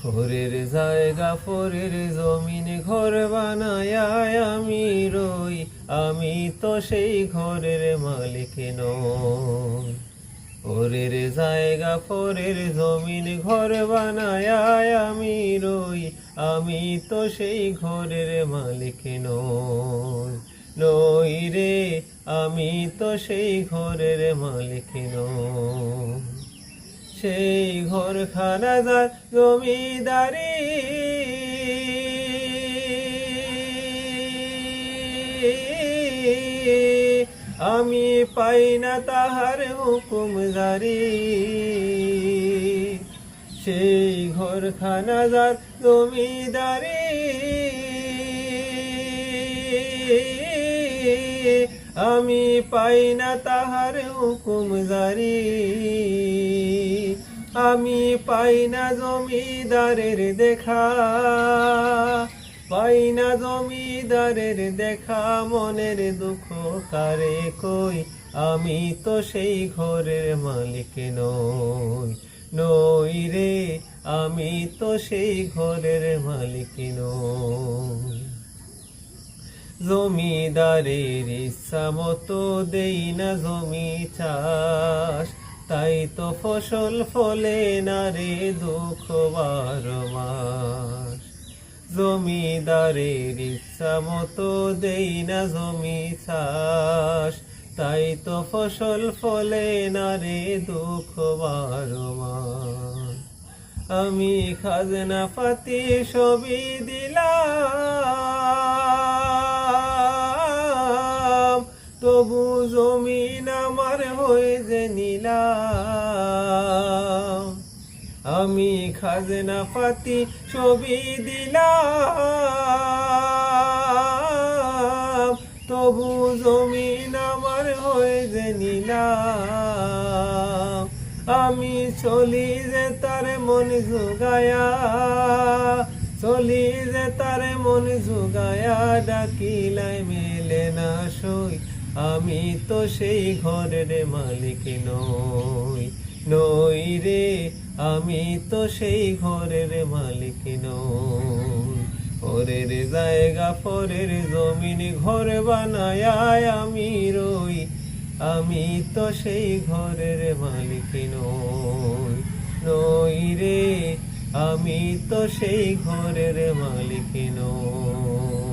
ফোরের জায়গা ফোরের জমিন ঘর বানায় আমি রই, আমি তো সেই ঘরের মালিক নই। ফোরের জায়গা ফোরের জমিন ঘর বানায় আমি রই, আমি তো সেই ঘরের মালিক নই। নই রে, আমি তো সেই ঘরের মালিক নই। সেই ঘরখানা যার জমিদারি, আমি পাই না তাহার হুকুম জারি। সেই ঘরখানা যার জমিদারি, আমি পাই না তাহার হুকুম জারি। আমি পাই না জমিদারের দেখা, পাই না জমিদারের দেখা, মনের দুঃখ কারে কই, আমি তো সেই ঘরের মালিক নই। নই রে, আমি তো সেই ঘরের মালিক নই। জমিদারের ইচ্ছা মতো দেই না জমি চাষ, তাই তো ফসল ফলে না রে দুঃখ 12 মাস। জমিদারের ইচ্ছা মতো দেই না জমি চাষ, তাই তো ফসল ফলে না রে দুঃখ 12 মাস। আমি খাজনা পাতি সবই দিলাম, তবু জমিন আমার হয়ে যে নিলাম। আমি খাজনা পাতি সবই দিলাম, তবু জমিন আমার হয়ে যে নিলাম। আমি চলি যে তার মন জুগায়া, চলি যে তার মন জুগায়া, ডাকিলাই মেলে না সই, আমি তো সেই ঘরের মালিক নই। নই রে, আমি তো সেই ঘরের মালিক নই। ফোরের জায়গা ফোরের জমিন ঘর বানায় আমি রই, আমি তো সেই ঘরের মালিক নই। নই রে, আমি তো সেই ঘরের মালিক নই।